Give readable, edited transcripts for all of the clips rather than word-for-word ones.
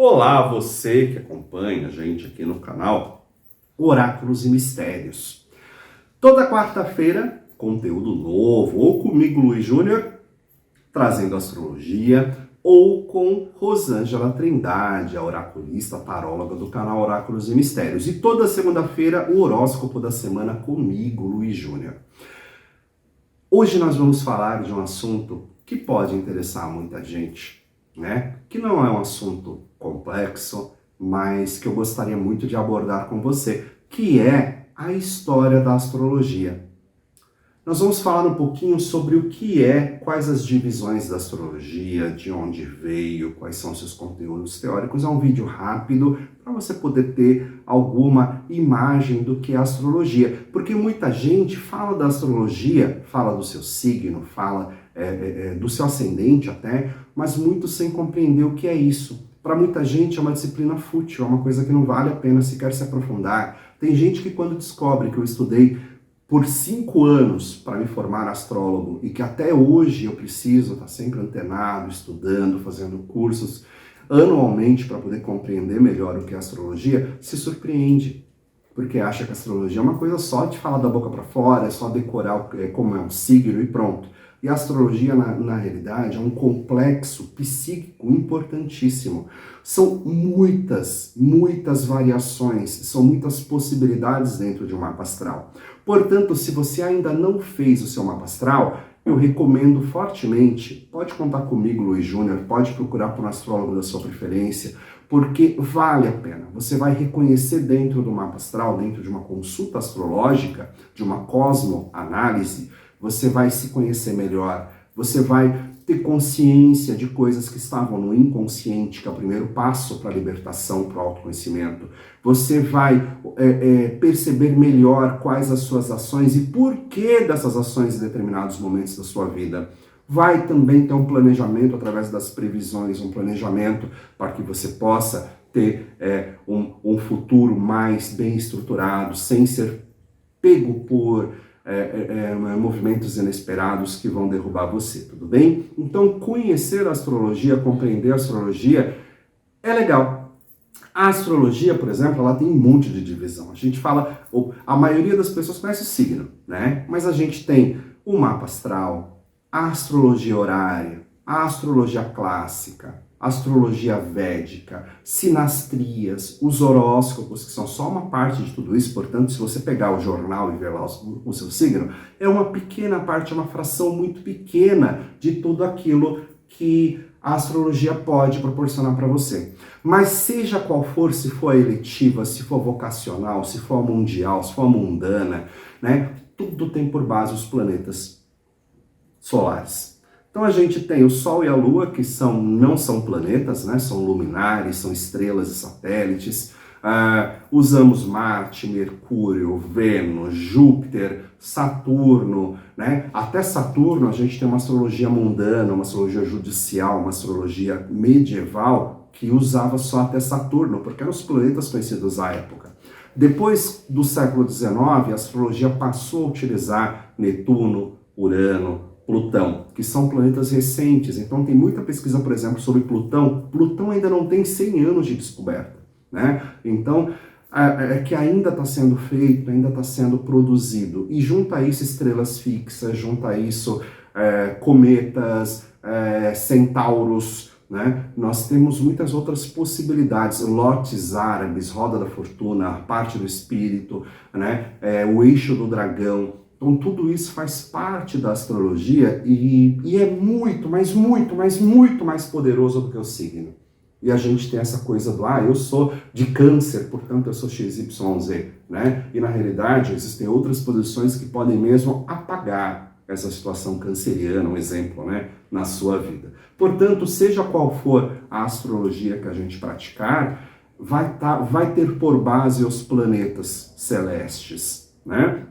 Olá, você que acompanha a gente aqui no canal Oráculos e Mistérios. Toda quarta-feira, conteúdo novo, ou comigo, Luiz Júnior, trazendo astrologia, ou com Rosângela Trindade, a oraculista taróloga do canal Oráculos e Mistérios. E toda segunda-feira, o horóscopo da semana comigo, Luiz Júnior. Hoje nós vamos falar de um assunto que pode interessar muita gente, né? Que não é um assunto complexo, mas que eu gostaria muito de abordar com você, que é a história da astrologia. Nós vamos falar um pouquinho sobre o que é, quais as divisões da astrologia, de onde veio, quais são seus conteúdos teóricos. É um vídeo rápido para você poder ter alguma imagem do que é a astrologia. Porque muita gente fala da astrologia, fala do seu signo, fala do seu ascendente até, mas muito sem compreender o que é isso. Para muita gente é uma disciplina fútil, é uma coisa que não vale a pena sequer se aprofundar. Tem gente que quando descobre que eu estudei por 5 anos para me formar astrólogo e que até hoje eu preciso estar sempre antenado, estudando, fazendo cursos anualmente para poder compreender melhor o que é astrologia, se surpreende, porque acha que a astrologia é uma coisa só de falar da boca para fora, é só decorar como é um signo e pronto. E a astrologia, na realidade, é um complexo psíquico importantíssimo. São muitas variações, são muitas possibilidades dentro de um mapa astral. Portanto, se você ainda não fez o seu mapa astral, eu recomendo fortemente, pode contar comigo, Luiz Júnior, pode procurar por um astrólogo da sua preferência, porque vale a pena. Você vai reconhecer dentro do mapa astral, dentro de uma consulta astrológica, de uma cosmoanálise, você vai se conhecer melhor, você vai ter consciência de coisas que estavam no inconsciente, que é o primeiro passo para a libertação, para o autoconhecimento. Você vai perceber melhor quais as suas ações e por que dessas ações em determinados momentos da sua vida. Vai também ter um planejamento através das previsões, um planejamento para que você possa ter um futuro mais bem estruturado, sem ser pego por movimentos inesperados que vão derrubar você, tudo bem? Então, conhecer a astrologia, compreender a astrologia é legal. A astrologia, por exemplo, ela tem um monte de divisão. A gente fala, a maioria das pessoas conhece o signo, né? Mas a gente tem o mapa astral, a astrologia horária, a astrologia clássica, astrologia védica, sinastrias, os horóscopos, que são só uma parte de tudo isso. Portanto, se você pegar o jornal e ver lá o seu signo, é uma pequena parte, é uma fração muito pequena de tudo aquilo que a astrologia pode proporcionar para você. Mas seja qual for, se for a eletiva, se for vocacional, se for a mundial, se for a mundana, né? Tudo tem por base os planetas solares. Então a gente tem o Sol e a Lua, que não são planetas, né? São luminares, são estrelas e satélites. Usamos Marte, Mercúrio, Vênus, Júpiter, Saturno, né? Até Saturno a gente tem uma astrologia mundana, uma astrologia judicial, uma astrologia medieval que usava só até Saturno, porque eram os planetas conhecidos à época. Depois do século XIX, a astrologia passou a utilizar Netuno, Urano, Plutão, que são planetas recentes. Então tem muita pesquisa, por exemplo, sobre Plutão. Plutão ainda não tem 100 anos de descoberta, né? Então, que ainda está sendo feito, ainda está sendo produzido. E junta a isso estrelas fixas, junta a isso cometas, centauros, né? Nós temos muitas outras possibilidades, lotes árabes, roda da fortuna, parte do espírito, né? O eixo do dragão. Então tudo isso faz parte da astrologia e é muito mais poderoso do que o signo. E a gente tem essa coisa do, eu sou de câncer, portanto eu sou XYZ, né? E na realidade existem outras posições que podem mesmo apagar essa situação canceriana, um exemplo, né? Na sua vida. Portanto, seja qual for a astrologia que a gente praticar, vai ter por base os planetas celestes, né?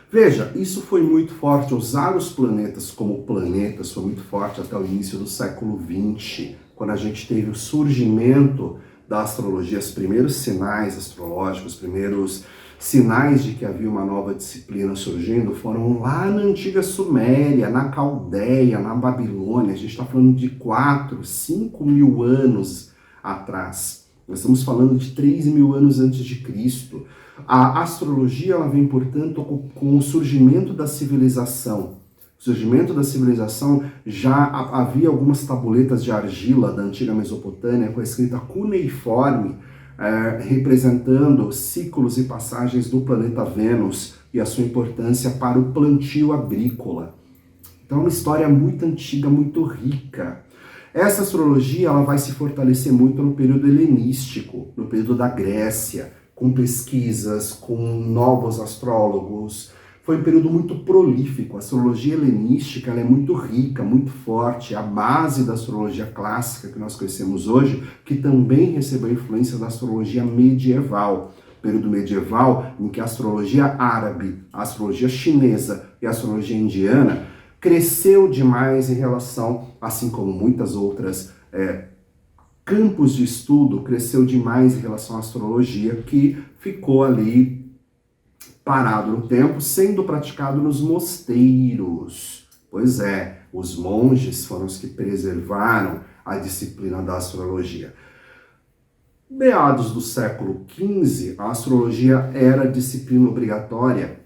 Veja, isso foi muito forte, usar os planetas como planetas foi muito forte até o início do século XX, quando a gente teve o surgimento da astrologia, os primeiros sinais astrológicos, os primeiros sinais de que havia uma nova disciplina surgindo foram lá na antiga Suméria, na Caldeia, na Babilônia. A gente está falando de 4, 5 mil anos atrás. Nós estamos falando de 3.000 anos antes de Cristo. A astrologia ela vem, portanto, com o surgimento da civilização. O surgimento da civilização já havia algumas tabuletas de argila da antiga Mesopotâmia com a escrita cuneiforme, representando ciclos e passagens do planeta Vênus e a sua importância para o plantio agrícola. Então é uma história muito antiga, muito rica. Essa astrologia ela vai se fortalecer muito no período helenístico, no período da Grécia, com pesquisas, com novos astrólogos. Foi um período muito prolífico. A astrologia helenística ela é muito rica, muito forte. A base da astrologia clássica que nós conhecemos hoje, que também recebeu a influência da astrologia medieval. Período medieval em que a astrologia árabe, a astrologia chinesa e a astrologia indiana cresceu demais em relação, assim como muitas outras campos de estudo, cresceu demais em relação à astrologia, que ficou ali parado no tempo, sendo praticado nos mosteiros. Pois é, os monges foram os que preservaram a disciplina da astrologia. Meados do século XV, a astrologia era disciplina obrigatória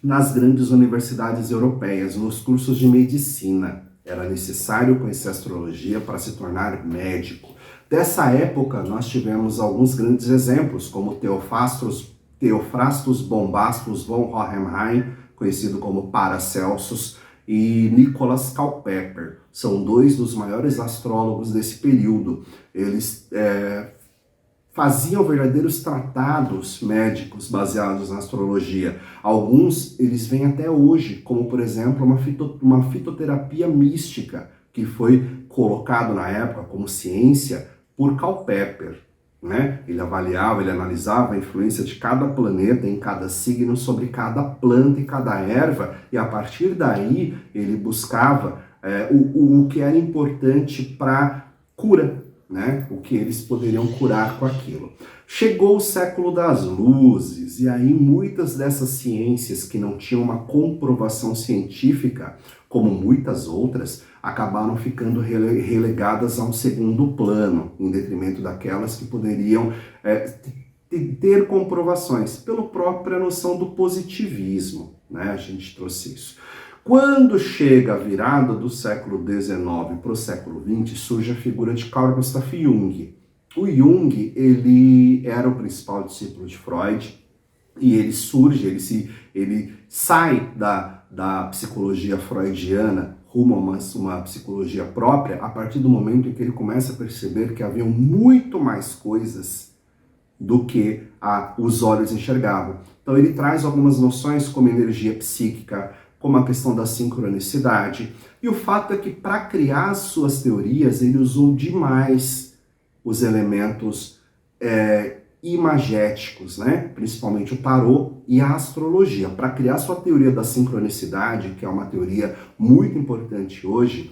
nas grandes universidades europeias, nos cursos de medicina. Era necessário conhecer astrologia para se tornar médico. Dessa época, nós tivemos alguns grandes exemplos, como Theophrastus Bombastus von Hohenheim, conhecido como Paracelsus, e Nicholas Culpeper. São dois dos maiores astrólogos desse período. Eles faziam verdadeiros tratados médicos baseados na astrologia. Alguns, eles vêm até hoje, como, por exemplo, uma fitoterapia mística, que foi colocado na época como ciência por Culpeper, né? Ele avaliava, ele analisava a influência de cada planeta em cada signo sobre cada planta e cada erva, e a partir daí ele buscava o que era importante para cura, né? O que eles poderiam curar com aquilo. Chegou o século das luzes, e aí muitas dessas ciências que não tinham uma comprovação científica, como muitas outras, acabaram ficando relegadas a um segundo plano, em detrimento daquelas que poderiam ter comprovações, pela própria noção do positivismo, né? A gente trouxe isso. Quando chega a virada do século XIX para o século XX, surge a figura de Carl Gustav Jung. O Jung, ele era o principal discípulo de Freud, e ele sai da psicologia freudiana rumo a uma psicologia própria a partir do momento em que ele começa a perceber que havia muito mais coisas do que os olhos enxergavam. Então ele traz algumas noções como energia psíquica, como a questão da sincronicidade, e o fato é que para criar as suas teorias ele usou demais os elementos imagéticos, né? Principalmente o tarô e a astrologia. Para criar sua teoria da sincronicidade, que é uma teoria muito importante hoje,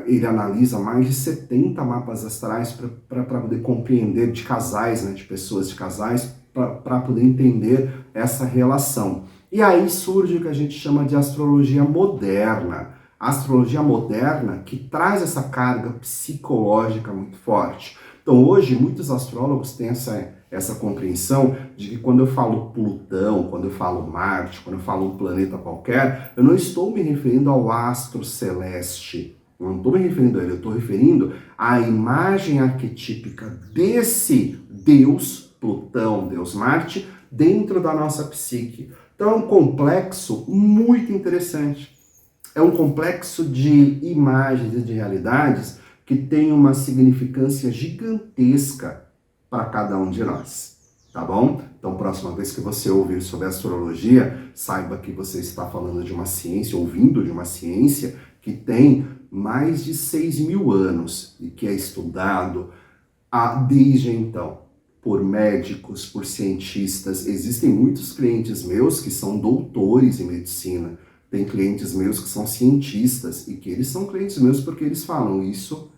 ele analisa mais de 70 mapas astrais para poder compreender de casais, né? De pessoas de casais, para poder entender essa relação. E aí surge o que a gente chama de astrologia moderna. A astrologia moderna que traz essa carga psicológica muito forte. Então hoje muitos astrólogos têm essa compreensão de que quando eu falo Plutão, quando eu falo Marte, quando eu falo um planeta qualquer, eu não estou me referindo ao astro celeste. Eu não estou me referindo a ele, eu estou referindo à imagem arquetípica desse Deus, Plutão, Deus Marte, dentro da nossa psique. Então é um complexo muito interessante. É um complexo de imagens e de realidades que tem uma significância gigantesca para cada um de nós, tá bom? Então, próxima vez que você ouvir sobre astrologia, saiba que você está falando de uma ciência, ouvindo de uma ciência que tem mais de 6.000 anos e que é estudado desde então por médicos, por cientistas. Existem muitos clientes meus que são doutores em medicina, tem clientes meus que são cientistas e que eles são clientes meus porque eles falam isso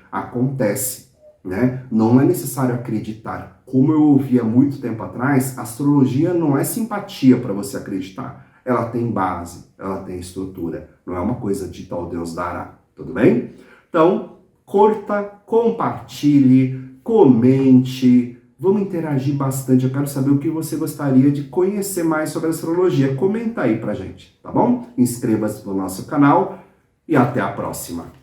acontece, né? Não é necessário acreditar. Como eu ouvi há muito tempo atrás, astrologia não é simpatia para você acreditar. Ela tem base, ela tem estrutura. Não é uma coisa dita ao Deus dará, tudo bem? Então, curta, compartilhe, comente, vamos interagir bastante. Eu quero saber o que você gostaria de conhecer mais sobre astrologia. Comenta aí pra gente, tá bom? Inscreva-se no nosso canal e até a próxima.